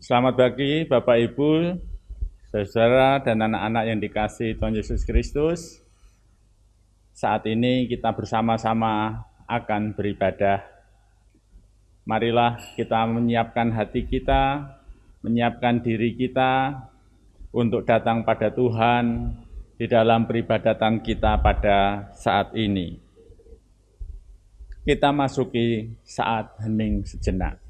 Selamat pagi Bapak Ibu, saudara dan anak-anak yang dikasihi Tuhan Yesus Kristus. Saat ini kita bersama-sama akan beribadah. Marilah kita menyiapkan hati kita, menyiapkan diri kita untuk datang pada Tuhan di dalam peribadatan kita pada saat ini. Kita masuki saat hening sejenak.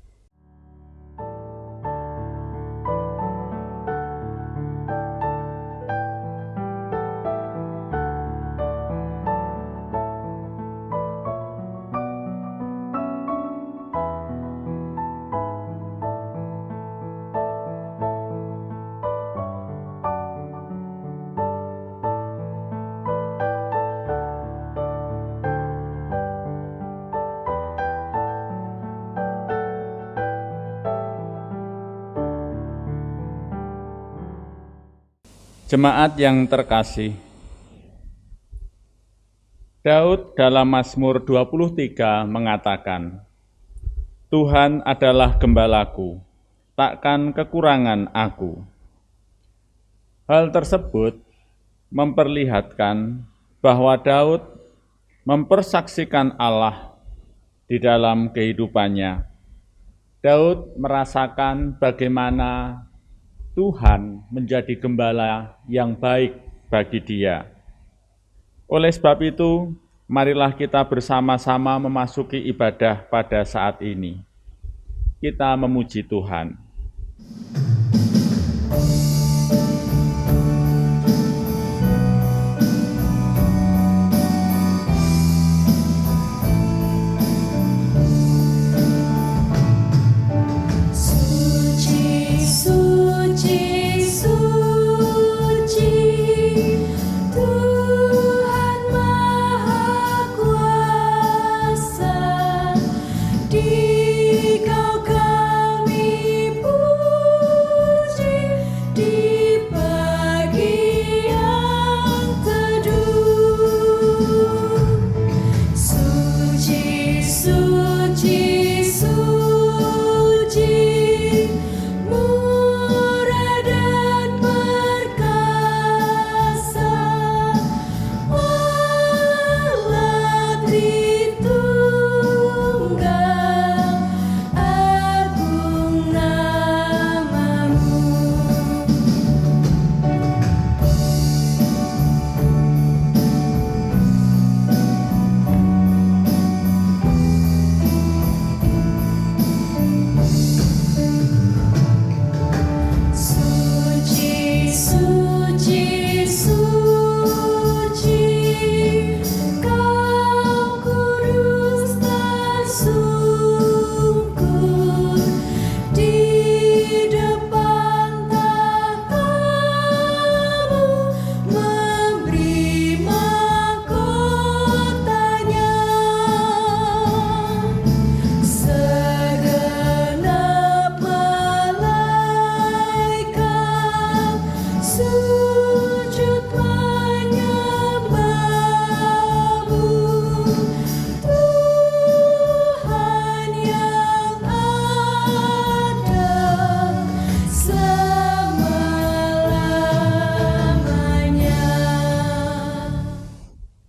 Jemaat yang terkasih, Daud dalam Mazmur 23 mengatakan, Tuhan adalah gembalaku, takkan kekurangan aku. Hal tersebut memperlihatkan bahwa Daud mempersaksikan Allah di dalam kehidupannya. Daud merasakan bagaimana Tuhan menjadi gembala yang baik bagi dia. Oleh sebab itu, marilah kita bersama-sama memasuki ibadah pada saat ini. Kita memuji Tuhan.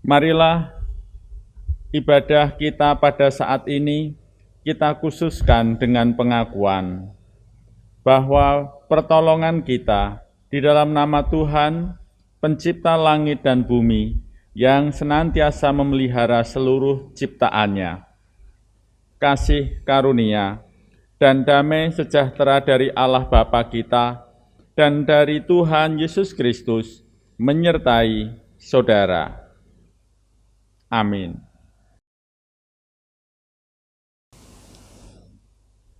Marilah ibadah kita pada saat ini kita khususkan dengan pengakuan bahwa pertolongan kita di dalam nama Tuhan, pencipta langit dan bumi, yang senantiasa memelihara seluruh ciptaannya. Kasih karunia dan damai sejahtera dari Allah Bapa kita dan dari Tuhan Yesus Kristus menyertai saudara. Amin.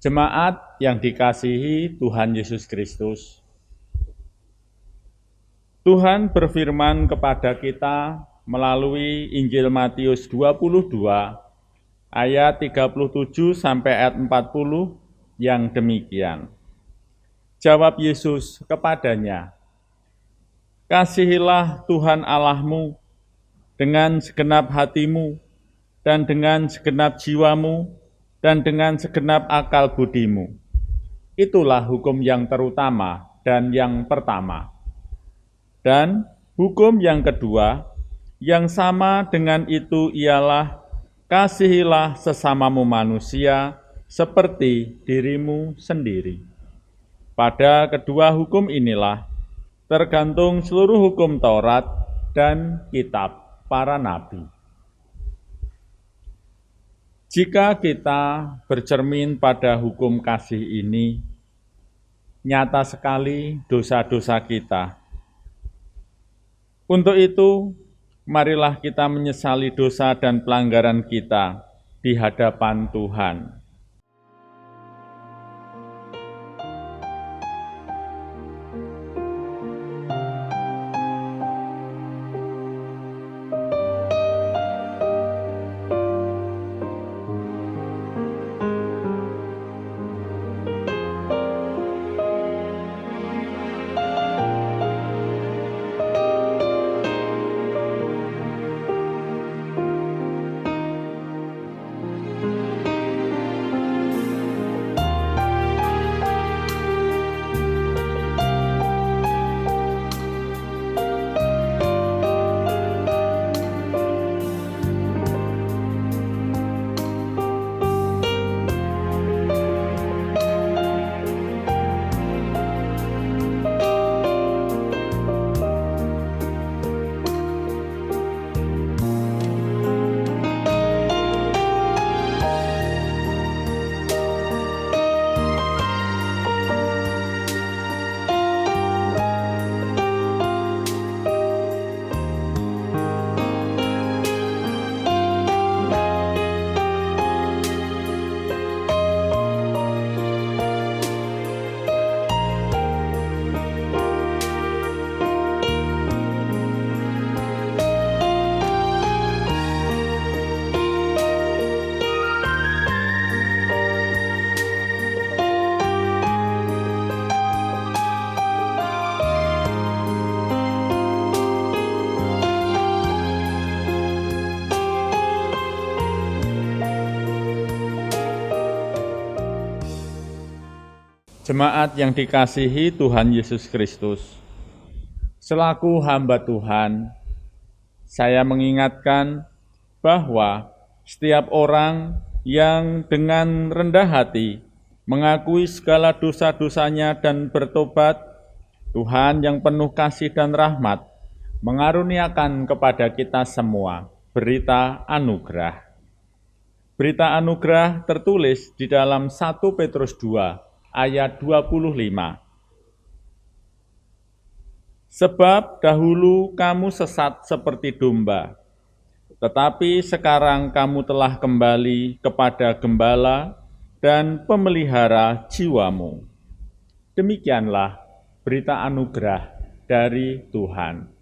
Jemaat yang dikasihi Tuhan Yesus Kristus, Tuhan berfirman kepada kita melalui Injil Matius 22 ayat 37 sampai ayat 40 yang demikian. Jawab Yesus kepadanya, Kasihilah Tuhan Allahmu dengan segenap hatimu, dan dengan segenap jiwamu, dan dengan segenap akal budimu. itulah hukum yang terutama dan yang pertama. Dan hukum yang kedua, yang sama dengan itu ialah kasihilah sesamamu manusia seperti dirimu sendiri. Pada kedua hukum inilah tergantung seluruh hukum Taurat dan kitab para nabi. Jika kita bercermin pada hukum kasih ini, nyata sekali dosa-dosa kita. Untuk itu, marilah kita menyesali dosa dan pelanggaran kita di hadapan Tuhan. Jemaat yang dikasihi Tuhan Yesus Kristus, selaku hamba Tuhan, saya mengingatkan bahwa setiap orang yang dengan rendah hati mengakui segala dosa-dosanya dan bertobat, Tuhan yang penuh kasih dan rahmat mengaruniakan kepada kita semua berita anugerah. Berita anugerah tertulis di dalam 1 Petrus 2 ayat 25. Sebab dahulu kamu sesat seperti domba, tetapi sekarang kamu telah kembali kepada Gembala dan pemelihara jiwamu. Demikianlah berita anugerah dari Tuhan.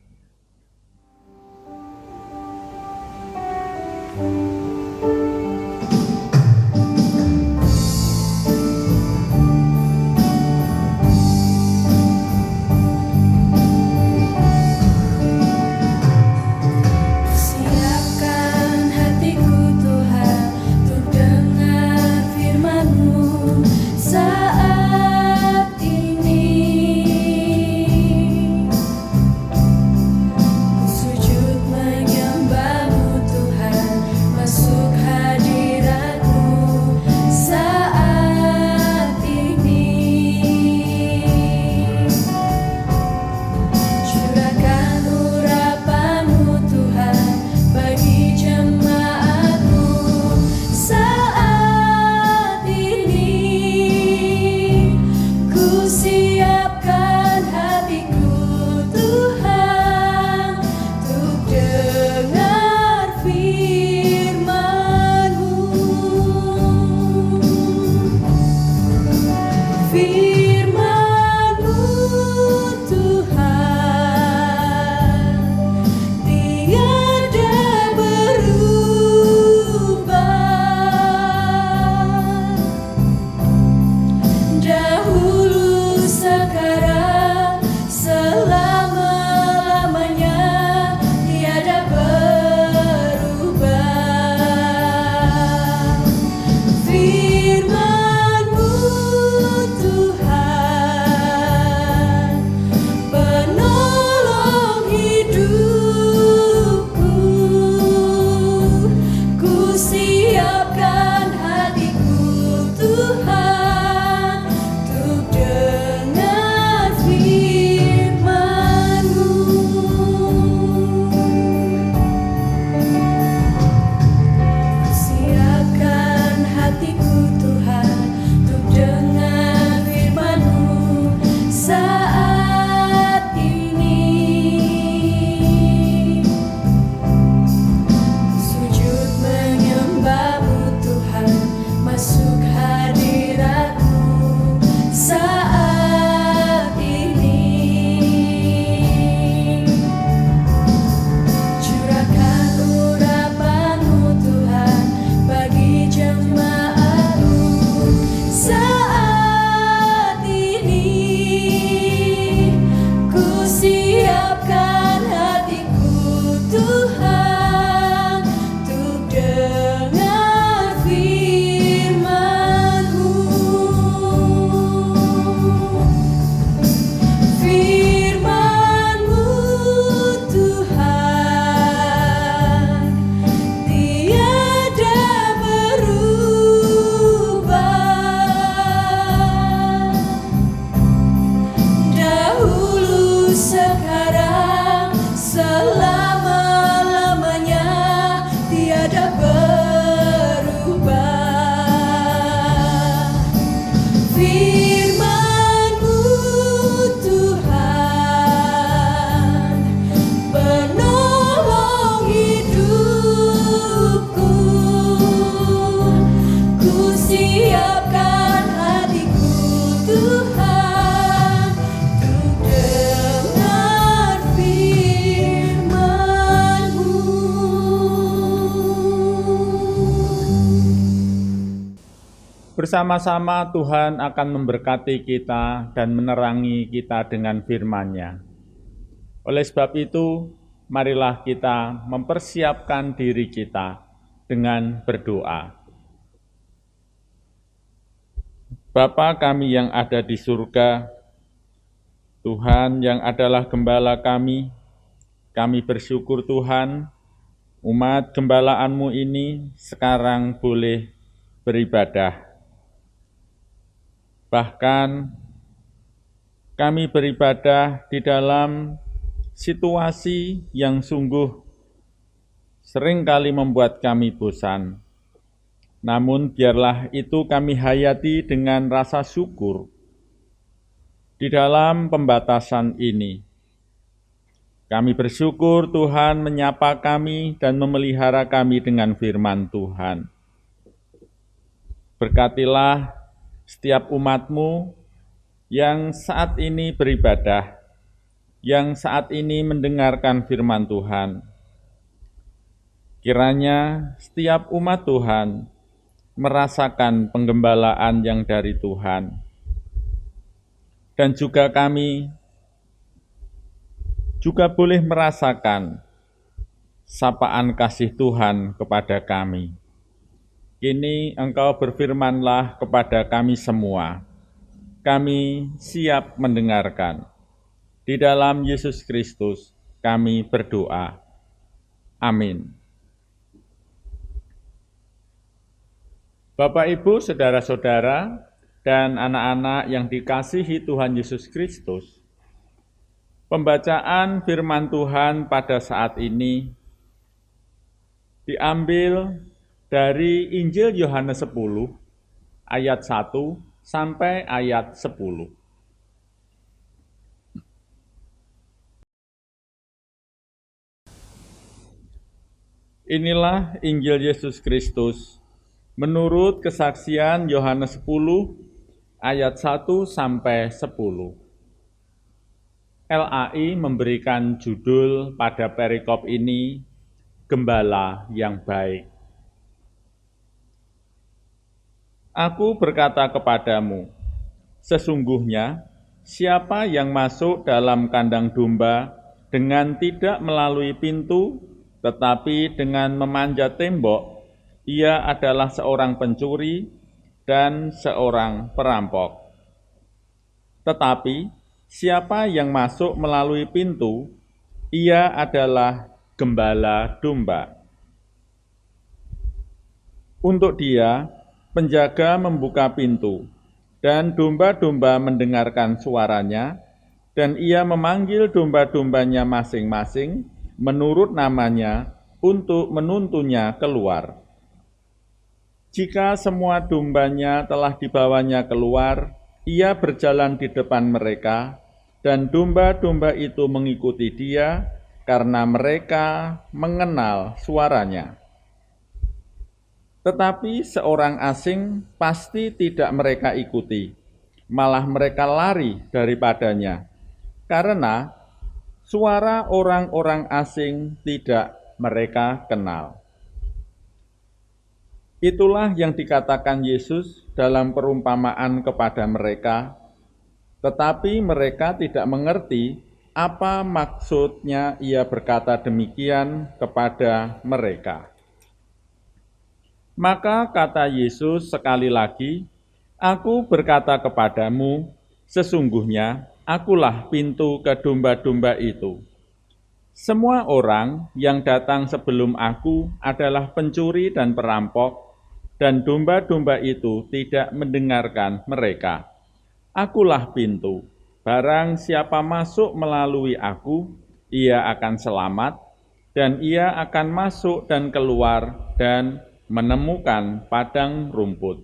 Bersama-sama Tuhan akan memberkati kita dan menerangi kita dengan firman-Nya. Oleh sebab itu, marilah kita mempersiapkan diri kita dengan berdoa. Bapa kami yang ada di surga, Tuhan yang adalah gembala kami bersyukur Tuhan, umat gembala-Mu ini sekarang boleh beribadah. Bahkan kami beribadah di dalam situasi yang sungguh seringkali membuat kami bosan. Namun biarlah itu kami hayati dengan rasa syukur di dalam pembatasan ini. Kami bersyukur Tuhan menyapa kami dan memelihara kami dengan firman Tuhan. Berkatilah setiap umat-Mu yang saat ini beribadah, yang saat ini mendengarkan firman Tuhan. Kiranya setiap umat Tuhan merasakan penggembalaan yang dari Tuhan. Dan juga kami juga boleh merasakan sapaan kasih Tuhan kepada kami. Kini Engkau berfirmanlah kepada kami semua. Kami siap mendengarkan. Di dalam Yesus Kristus kami berdoa. Amin. Bapak, Ibu, saudara-saudara, dan anak-anak yang dikasihi Tuhan Yesus Kristus, pembacaan firman Tuhan pada saat ini diambil dari Injil Yohanes 10, ayat 1 sampai ayat 10. Inilah Injil Yesus Kristus menurut kesaksian Yohanes 10 ayat 1 sampai 10. LAI memberikan judul pada perikop ini, Gembala yang Baik. Aku berkata kepadamu, sesungguhnya siapa yang masuk dalam kandang domba dengan tidak melalui pintu, tetapi dengan memanjat tembok, ia adalah seorang pencuri dan seorang perampok. Tetapi siapa yang masuk melalui pintu, ia adalah gembala domba. Untuk dia, penjaga membuka pintu, dan domba-domba mendengarkan suaranya, dan ia memanggil domba-dombanya masing-masing menurut namanya untuk menuntunnya keluar. Jika semua dombanya telah dibawanya keluar, ia berjalan di depan mereka, dan domba-domba itu mengikuti dia karena mereka mengenal suaranya. Tetapi seorang asing pasti tidak mereka ikuti, malah mereka lari daripadanya, karena suara orang-orang asing tidak mereka kenal. Itulah yang dikatakan Yesus dalam perumpamaan kepada mereka, tetapi mereka tidak mengerti apa maksudnya ia berkata demikian kepada mereka. Maka kata Yesus sekali lagi, Aku berkata kepadamu, sesungguhnya akulah pintu ke domba-domba itu. Semua orang yang datang sebelum aku adalah pencuri dan perampok, dan domba-domba itu tidak mendengarkan mereka. Akulah pintu. Barang siapa masuk melalui aku, ia akan selamat, dan ia akan masuk dan keluar dan menemukan padang rumput.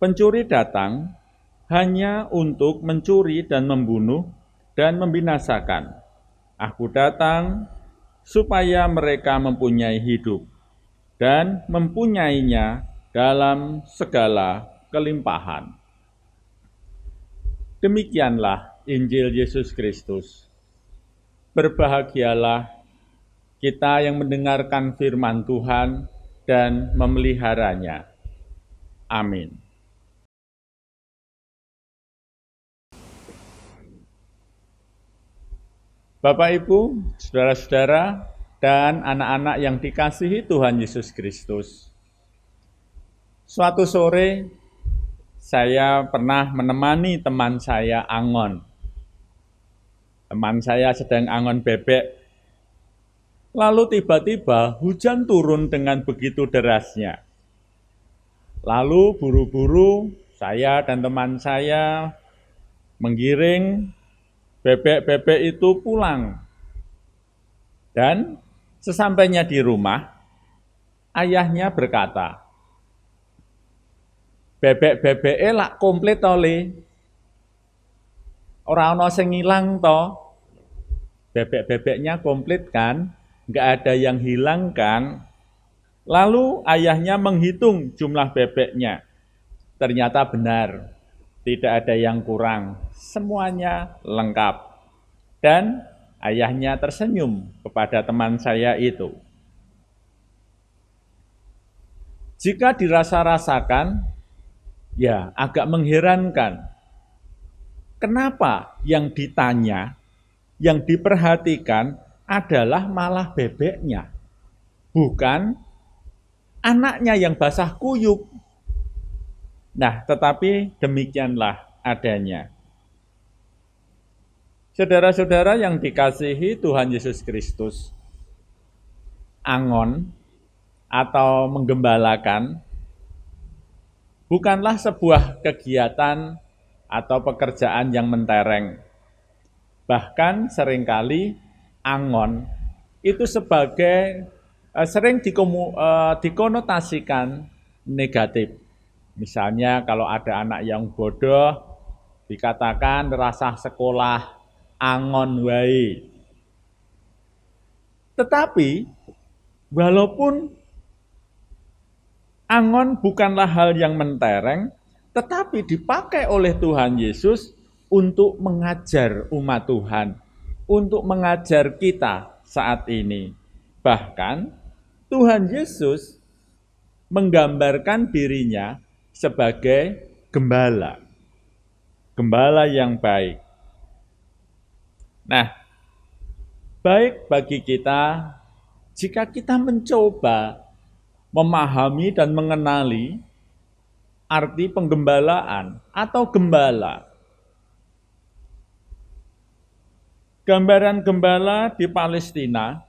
Pencuri datang hanya untuk mencuri dan membunuh dan membinasakan. Aku datang supaya mereka mempunyai hidup dan mempunyainya dalam segala kelimpahan. Demikianlah Injil Yesus Kristus. Berbahagialah kita yang mendengarkan firman Tuhan dan memeliharanya. Amin. Bapak, Ibu, saudara-saudara, dan anak-anak yang dikasihi Tuhan Yesus Kristus. Suatu sore, saya pernah menemani teman saya angon. Teman saya sedang angon bebek. Lalu tiba-tiba hujan turun dengan begitu derasnya. Lalu buru-buru saya dan teman saya menggiring bebek-bebek itu pulang. Dan sesampainya di rumah, ayahnya berkata, bebek-bebeke lak komplit tole. Ora ana sing ilang to. Bebek-bebeknya komplit kan? Enggak ada yang hilang kan? Lalu ayahnya menghitung jumlah bebeknya. Ternyata benar, tidak ada yang kurang. Semuanya lengkap. Dan ayahnya tersenyum kepada teman saya itu. Jika dirasa-rasakan, ya agak mengherankan. Kenapa yang ditanya, yang diperhatikan adalah malah bebeknya, bukan anaknya yang basah kuyup. Nah, tetapi demikianlah adanya. Saudara-saudara yang dikasihi Tuhan Yesus Kristus, angon atau menggembalakan bukanlah sebuah kegiatan atau pekerjaan yang mentereng. Bahkan seringkali angon itu sebagai sering dikonotasikan negatif. Misalnya kalau ada anak yang bodoh, dikatakan rasa sekolah angon wae. Tetapi walaupun angon bukanlah hal yang mentereng, tetapi dipakai oleh Tuhan Yesus untuk mengajar umat Tuhan, untuk mengajar kita saat ini. Bahkan Tuhan Yesus menggambarkan dirinya sebagai gembala, gembala yang baik. Nah, baik bagi kita jika kita mencoba memahami dan mengenali arti penggembalaan atau gembala. Gambaran gembala di Palestina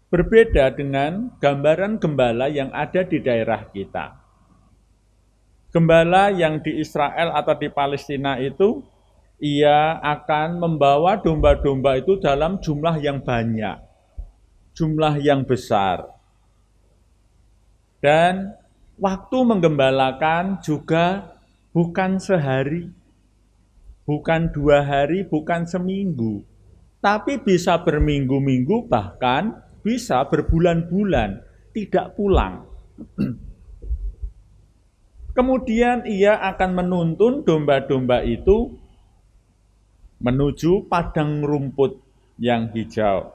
berbeda dengan gambaran gembala yang ada di daerah kita. Gembala yang di Israel atau di Palestina itu, ia akan membawa domba-domba itu dalam jumlah yang banyak, jumlah yang besar. Dan waktu menggembalakan juga bukan sehari, bukan 2 hari, bukan seminggu, tapi bisa berminggu-minggu, bahkan bisa berbulan-bulan, tidak pulang. Kemudian ia akan menuntun domba-domba itu menuju padang rumput yang hijau.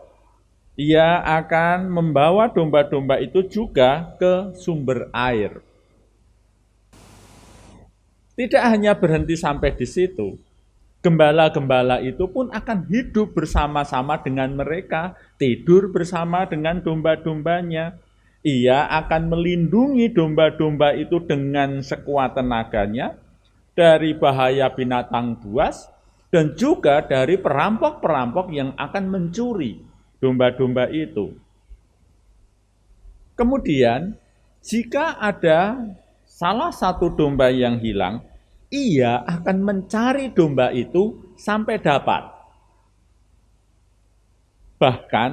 Ia akan membawa domba-domba itu juga ke sumber air. Tidak hanya berhenti sampai di situ, gembala-gembala itu pun akan hidup bersama-sama dengan mereka, tidur bersama dengan domba-dombanya. Ia akan melindungi domba-domba itu dengan sekuat tenaganya dari bahaya binatang buas dan juga dari perampok-perampok yang akan mencuri domba-domba itu. Kemudian, jika ada salah satu domba yang hilang, ia akan mencari domba itu sampai dapat. Bahkan,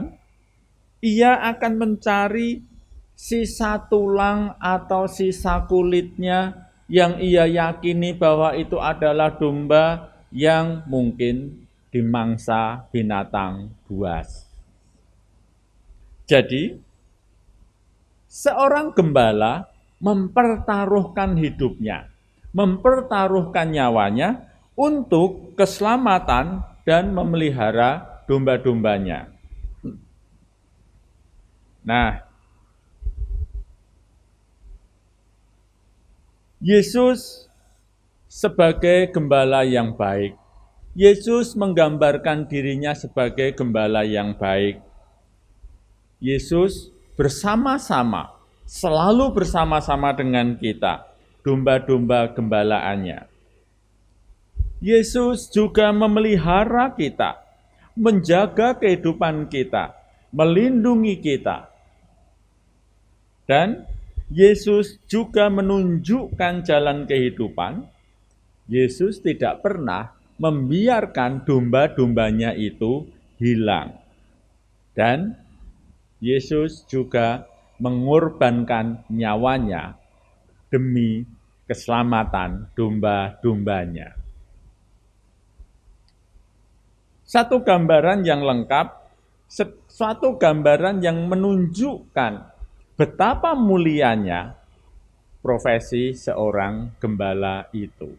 ia akan mencari sisa tulang atau sisa kulitnya yang ia yakini bahwa itu adalah domba yang mungkin dimangsa binatang buas. Jadi, seorang gembala mempertaruhkan hidupnya, mempertaruhkan nyawanya untuk keselamatan dan memelihara domba-dombanya. Nah, Yesus sebagai gembala yang baik, Yesus menggambarkan dirinya sebagai gembala yang baik. Yesus bersama-sama, selalu bersama-sama dengan kita, domba-domba gembalaannya. Yesus juga memelihara kita, menjaga kehidupan kita, melindungi kita. Dan Yesus juga menunjukkan jalan kehidupan. Yesus tidak pernah membiarkan domba-dombanya itu hilang. Dan Yesus juga mengorbankan nyawanya demi keselamatan domba-dombanya. Satu gambaran yang lengkap, suatu gambaran yang menunjukkan betapa mulianya profesi seorang gembala itu.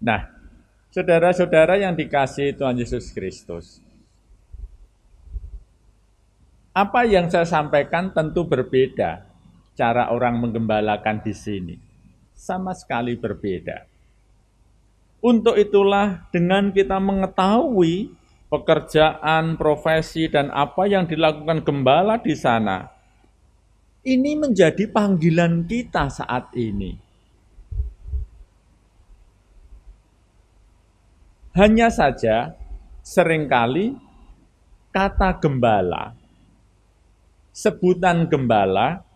Nah, saudara-saudara yang dikasihi Tuhan Yesus Kristus, apa yang saya sampaikan tentu berbeda cara orang menggembalakan di sini. Sama sekali berbeda. Untuk itulah dengan kita mengetahui pekerjaan, profesi, dan apa yang dilakukan gembala di sana, ini menjadi panggilan kita saat ini. Hanya saja seringkali kata gembala, sebutan gembala,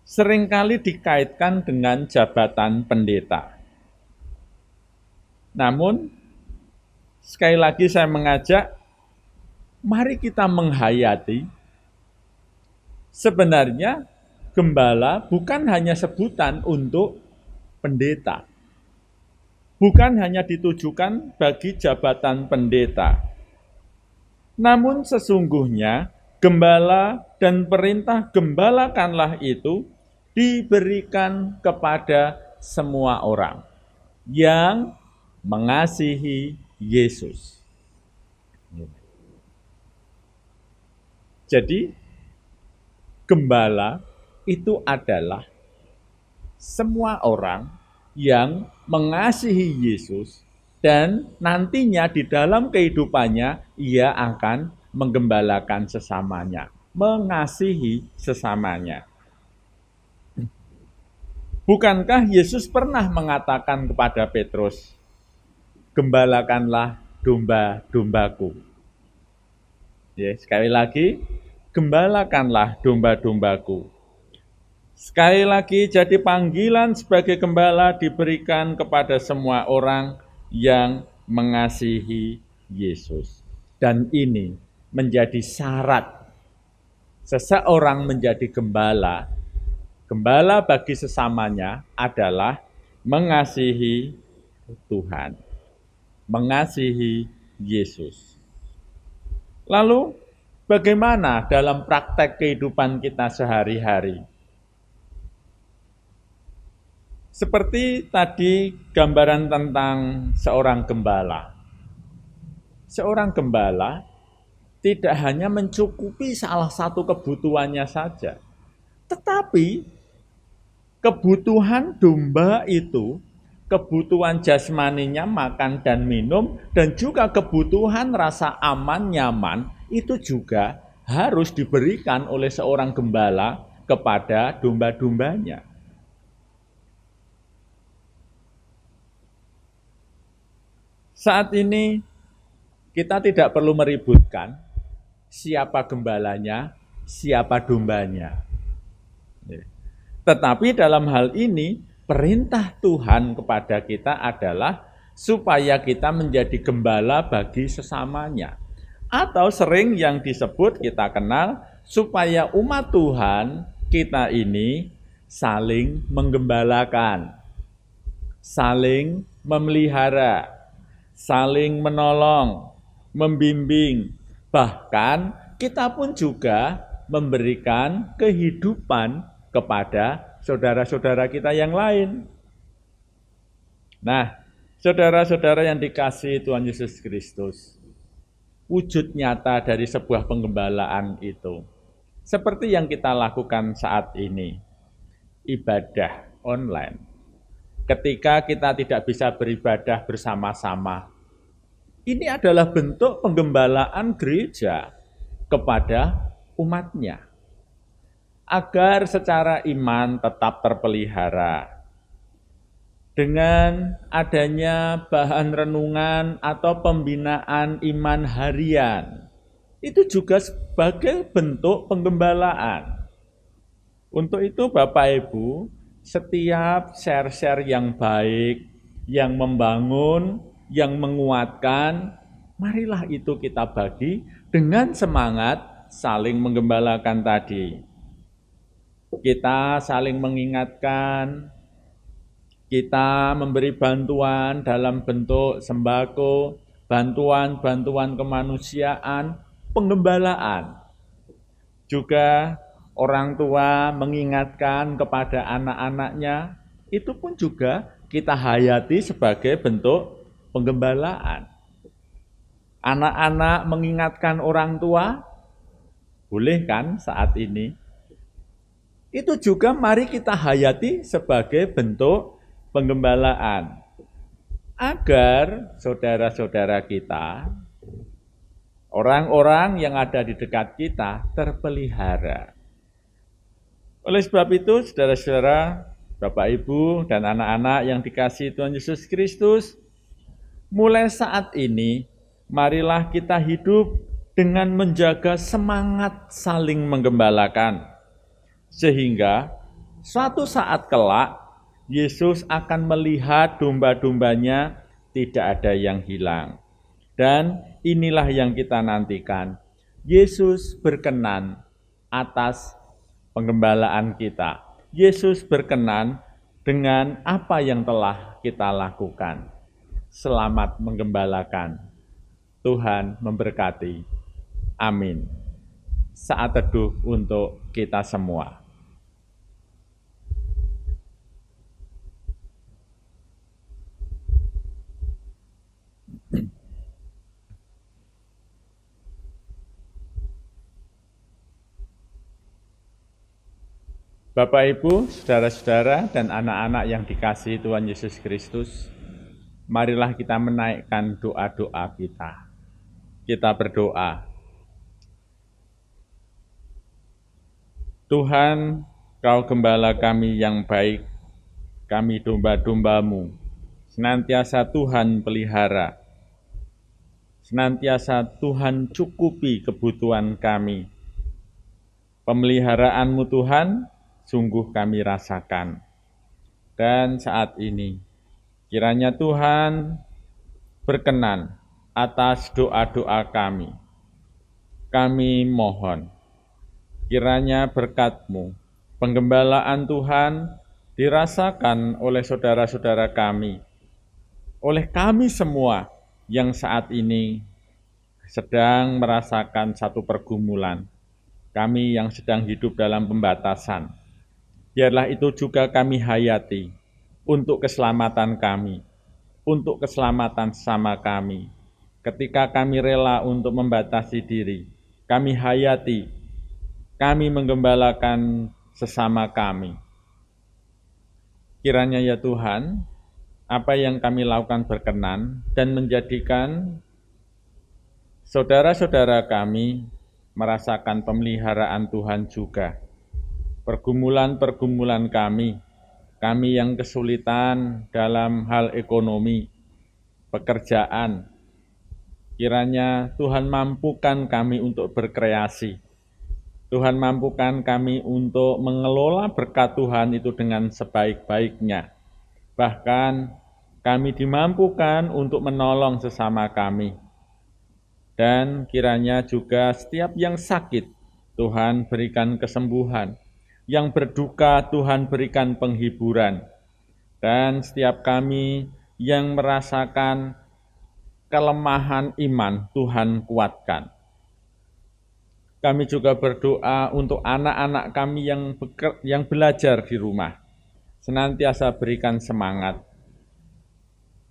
seringkali dikaitkan dengan jabatan pendeta. Namun, sekali lagi saya mengajak, mari kita menghayati, sebenarnya gembala bukan hanya sebutan untuk pendeta. Bukan hanya ditujukan bagi jabatan pendeta. Namun sesungguhnya gembala dan perintah gembalakanlah itu diberikan kepada semua orang yang mengasihi Yesus. Jadi gembala itu adalah semua orang yang mengasihi Yesus dan nantinya di dalam kehidupannya ia akan menggembalakan sesamanya, mengasihi sesamanya. Bukankah Yesus pernah mengatakan kepada Petrus, "Gembalakanlah domba-dombaku." Ya, sekali lagi, gembalakanlah domba-dombaku. Sekali lagi, jadi panggilan sebagai gembala diberikan kepada semua orang yang mengasihi Yesus. Dan ini menjadi syarat seseorang menjadi gembala. Gembala bagi sesamanya adalah mengasihi Tuhan, mengasihi Yesus. Lalu, bagaimana dalam praktek kehidupan kita sehari-hari? Seperti tadi gambaran tentang seorang gembala. Seorang gembala tidak hanya mencukupi salah satu kebutuhannya saja, tetapi kebutuhan domba itu, kebutuhan jasmaninya makan dan minum, dan juga kebutuhan rasa aman, nyaman, itu juga harus diberikan oleh seorang gembala kepada domba-dombanya. Saat ini kita tidak perlu meributkan siapa gembalanya, siapa dombanya. Tetapi dalam hal ini perintah Tuhan kepada kita adalah supaya kita menjadi gembala bagi sesamanya. Atau sering yang disebut kita kenal supaya umat Tuhan kita ini saling menggembalakan, saling memelihara, saling menolong, membimbing, bahkan kita pun juga memberikan kehidupan kepada saudara-saudara kita yang lain. Nah, saudara-saudara yang dikasihi Tuhan Yesus Kristus, wujud nyata dari sebuah penggembalaan itu, seperti yang kita lakukan saat ini, ibadah online. ketika kita tidak bisa beribadah bersama-sama. Ini adalah bentuk penggembalaan gereja kepada umatnya, agar secara iman tetap terpelihara. Dengan adanya bahan renungan atau pembinaan iman harian, itu juga sebagai bentuk penggembalaan. Untuk itu Bapak Ibu, setiap share-share yang baik, yang membangun, yang menguatkan, marilah itu kita bagi dengan semangat saling menggembalakan tadi. Kita saling mengingatkan, kita memberi bantuan dalam bentuk sembako, bantuan-bantuan kemanusiaan, penggembalaan. Juga orang tua mengingatkan kepada anak-anaknya, itu pun juga kita hayati sebagai bentuk penggembalaan. Anak-anak mengingatkan orang tua, boleh kan saat ini? Itu juga mari kita hayati sebagai bentuk penggembalaan, agar saudara-saudara kita, orang-orang yang ada di dekat kita terpelihara. Oleh sebab itu, saudara-saudara, Bapak Ibu dan anak-anak yang dikasihi Tuhan Yesus Kristus, mulai saat ini, marilah kita hidup dengan menjaga semangat saling menggembalakan, sehingga suatu saat kelak, Yesus akan melihat domba-dombanya tidak ada yang hilang. Dan inilah yang kita nantikan. Yesus berkenan atas penggembalaan kita. Yesus berkenan dengan apa yang telah kita lakukan. Selamat menggembalakan. Tuhan memberkati. Amin. Saat teduh untuk kita semua. Bapak, Ibu, saudara-saudara, dan anak-anak yang dikasihi Tuhan Yesus Kristus, marilah kita menaikkan doa-doa kita. Kita berdoa. Tuhan, Kau gembala kami yang baik, kami domba-domba-Mu, senantiasa Tuhan pelihara, senantiasa Tuhan cukupi kebutuhan kami. Pemeliharaanmu Tuhan, sungguh kami rasakan. Dan saat ini, kiranya Tuhan berkenan atas doa-doa kami. Kami mohon, kiranya berkat-Mu, penggembalaan Tuhan dirasakan oleh saudara-saudara kami, oleh kami semua yang saat ini sedang merasakan satu pergumulan, kami yang sedang hidup dalam pembatasan. Biarlah itu juga kami hayati untuk keselamatan kami, untuk keselamatan sama kami. Ketika kami rela untuk membatasi diri, kami hayati, kami menggembalakan sesama kami. Kiranya ya Tuhan, apa yang kami lakukan berkenan dan menjadikan saudara-saudara kami merasakan pemeliharaan Tuhan juga. Pergumulan-pergumulan kami yang kesulitan dalam hal ekonomi, pekerjaan, kiranya Tuhan mampukan kami untuk berkreasi. Tuhan mampukan kami untuk mengelola berkat Tuhan itu dengan sebaik-baiknya. Bahkan kami dimampukan untuk menolong sesama kami. Dan kiranya juga setiap yang sakit, Tuhan berikan kesembuhan. Yang berduka, Tuhan berikan penghiburan. Dan setiap kami yang merasakan kelemahan iman, Tuhan kuatkan. Kami juga berdoa untuk anak-anak kami yang belajar di rumah. Senantiasa berikan semangat.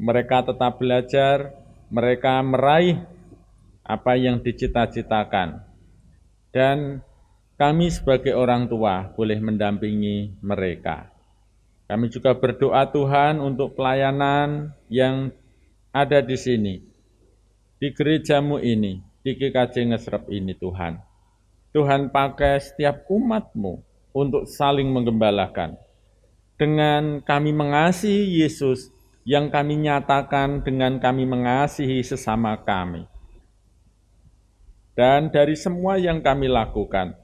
Mereka tetap belajar, mereka meraih apa yang dicita-citakan. Dan kami sebagai orang tua boleh mendampingi mereka. Kami juga berdoa Tuhan untuk pelayanan yang ada di sini, di gerejamu ini, di GKJ Ngesrep ini Tuhan. Tuhan pakai setiap umat-Mu untuk saling menggembalakan. Dengan kami mengasihi Yesus, yang kami nyatakan dengan kami mengasihi sesama kami. Dan dari semua yang kami lakukan,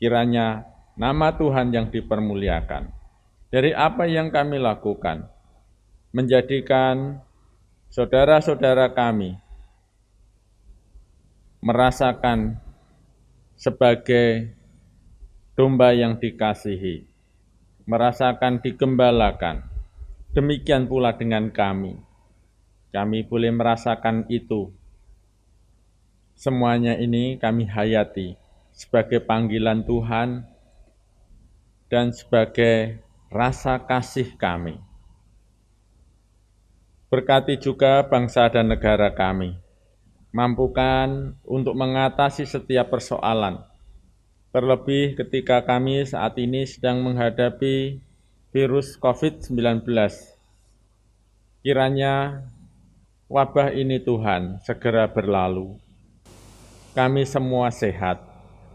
kiranya nama Tuhan yang dipermuliakan. Dari apa yang kami lakukan, menjadikan saudara-saudara kami merasakan sebagai domba yang dikasihi, merasakan digembalakan. Demikian pula dengan kami. Kami boleh merasakan itu. Semuanya ini kami hayati sebagai panggilan Tuhan dan sebagai rasa kasih kami. Berkati juga bangsa dan negara kami. Mampukan untuk mengatasi setiap persoalan, terlebih ketika kami saat ini sedang menghadapi virus COVID-19. Kiranya wabah ini Tuhan segera berlalu. Kami semua sehat,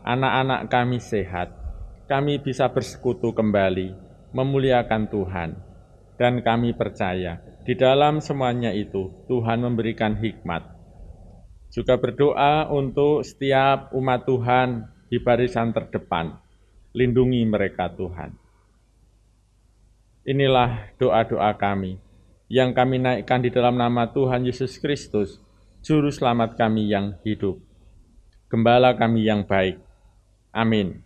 anak-anak kami sehat, kami bisa bersekutu kembali, memuliakan Tuhan. Dan kami percaya, di dalam semuanya itu Tuhan memberikan hikmat. Juga berdoa untuk setiap umat Tuhan di barisan terdepan. Lindungi mereka Tuhan. Inilah doa-doa kami, yang kami naikkan di dalam nama Tuhan Yesus Kristus, Juru Selamat kami yang hidup, Gembala kami yang baik. Amin.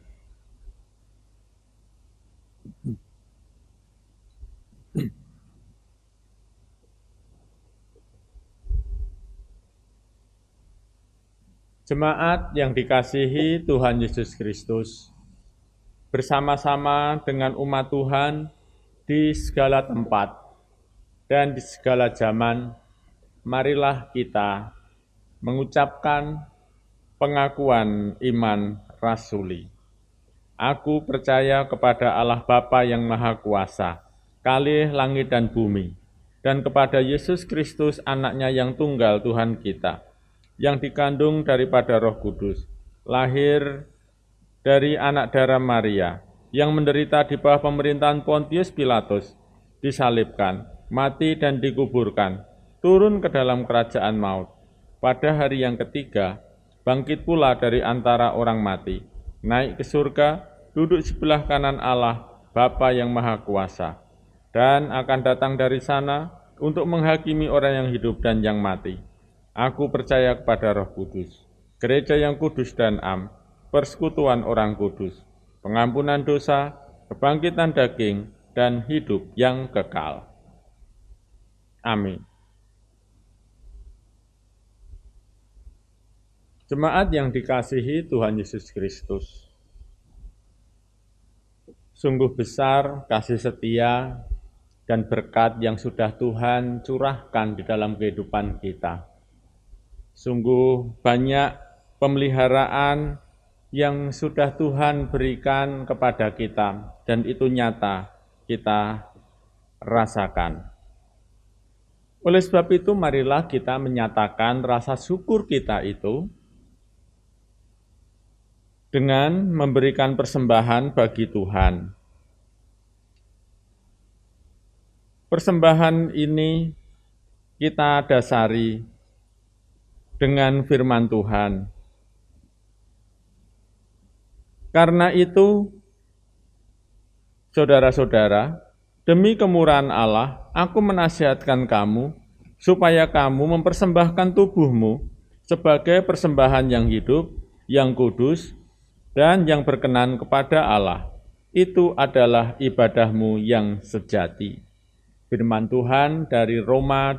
Jemaat yang dikasihi Tuhan Yesus Kristus, bersama-sama dengan umat Tuhan di segala tempat dan di segala zaman, marilah kita mengucapkan pengakuan iman rasuli. Aku percaya kepada Allah Bapa yang Maha Kuasa, kalih langit dan bumi, dan kepada Yesus Kristus anaknya yang tunggal Tuhan kita, yang dikandung daripada Roh Kudus, lahir dari anak darah Maria, yang menderita di bawah pemerintahan Pontius Pilatus, disalibkan, mati dan dikuburkan, turun ke dalam kerajaan maut. Pada hari yang ketiga, bangkit pula dari antara orang mati, naik ke surga, duduk sebelah kanan Allah, Bapa yang Maha Kuasa, dan akan datang dari sana untuk menghakimi orang yang hidup dan yang mati. Aku percaya kepada Roh Kudus, gereja yang kudus dan am, persekutuan orang kudus, pengampunan dosa, kebangkitan daging, dan hidup yang kekal. Amin. Jemaat yang dikasihi Tuhan Yesus Kristus, sungguh besar kasih setia dan berkat yang sudah Tuhan curahkan di dalam kehidupan kita. Sungguh banyak pemeliharaan yang sudah Tuhan berikan kepada kita, dan itu nyata kita rasakan. Oleh sebab itu, marilah kita menyatakan rasa syukur kita itu dengan memberikan persembahan bagi Tuhan. Persembahan ini kita dasari dengan firman Tuhan. Karena itu, saudara-saudara, demi kemurahan Allah, aku menasihatkan kamu, supaya kamu mempersembahkan tubuhmu sebagai persembahan yang hidup, yang kudus, dan yang berkenan kepada Allah. Itu adalah ibadahmu yang sejati. Firman Tuhan dari Roma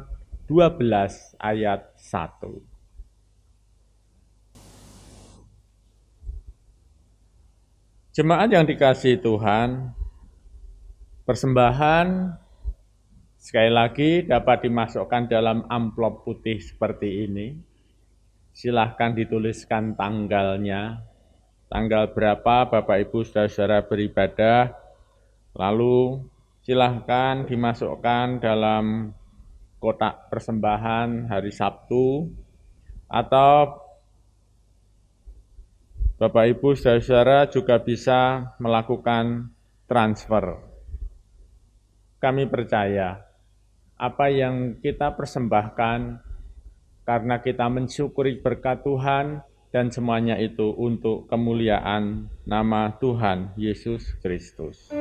12 ayat 1. Jemaat yang dikasihi Tuhan, persembahan sekali lagi dapat dimasukkan dalam amplop putih seperti ini. Silahkan dituliskan tanggalnya, tanggal berapa Bapak Ibu Saudara-saudara beribadah, Lalu silahkan dimasukkan dalam kotak persembahan hari Sabtu, atau Bapak Ibu saudara-saudara juga bisa melakukan transfer. Kami percaya apa yang kita persembahkan karena kita mensyukuri berkat Tuhan, dan semuanya itu untuk kemuliaan nama Tuhan Yesus Kristus.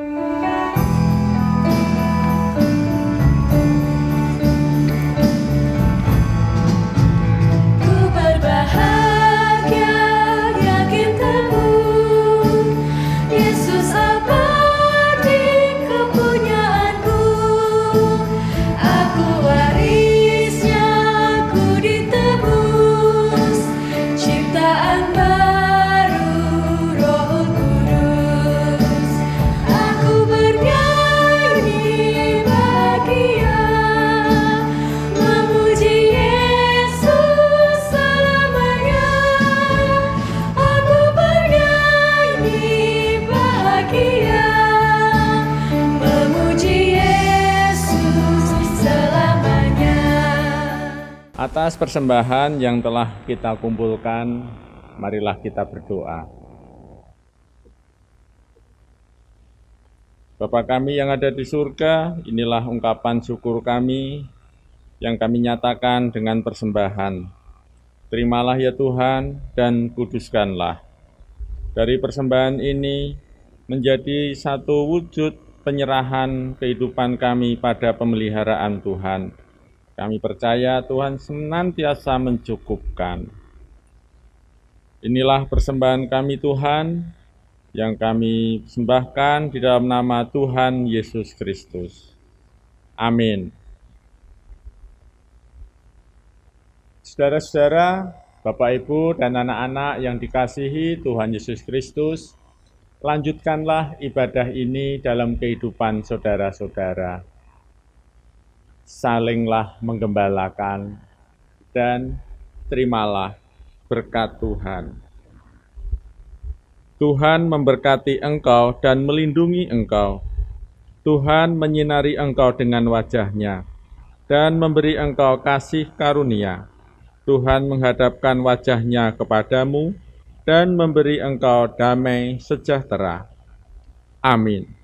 Atas persembahan yang telah kita kumpulkan, marilah kita berdoa. Bapa kami yang ada di surga, inilah ungkapan syukur kami yang kami nyatakan dengan persembahan. Terimalah ya Tuhan dan kuduskanlah. Dari persembahan ini menjadi satu wujud penyerahan kehidupan kami pada pemeliharaan Tuhan. Kami percaya Tuhan senantiasa mencukupkan. Inilah persembahan kami Tuhan, yang kami persembahkan di dalam nama Tuhan Yesus Kristus. Amin. Saudara-saudara, Bapak, Ibu, dan anak-anak yang dikasihi Tuhan Yesus Kristus, lanjutkanlah ibadah ini dalam kehidupan saudara-saudara. Salinglah menggembalakan, dan terimalah berkat Tuhan. Tuhan memberkati engkau dan melindungi engkau. Tuhan menyinari engkau dengan wajah-Nya dan memberi engkau kasih karunia. Tuhan menghadapkan wajah-Nya kepadamu dan memberi engkau damai sejahtera. Amin.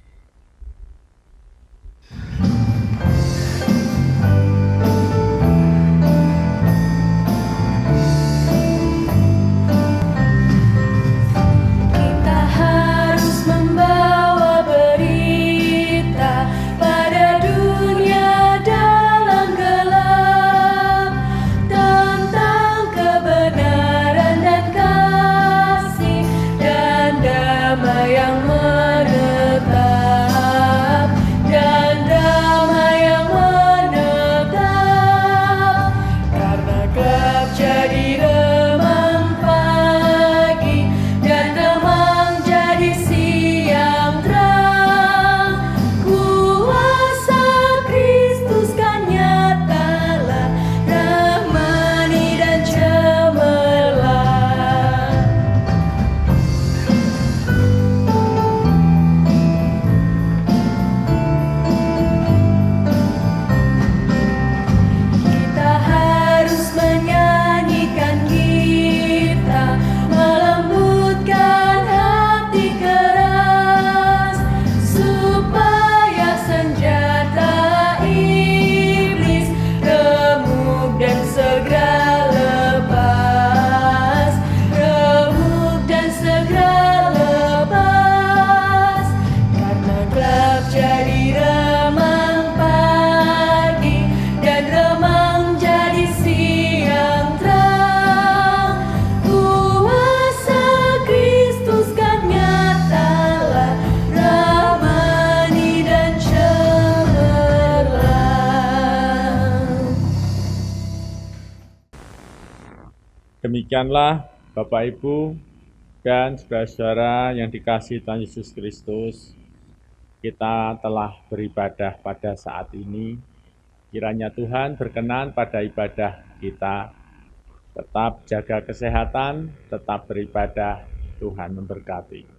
Demikianlah Bapak, Ibu, dan saudara-saudara yang dikasihi Tuhan Yesus Kristus, kita telah beribadah pada saat ini. Kiranya Tuhan berkenan pada ibadah kita. Tetap jaga kesehatan, tetap beribadah, Tuhan memberkati.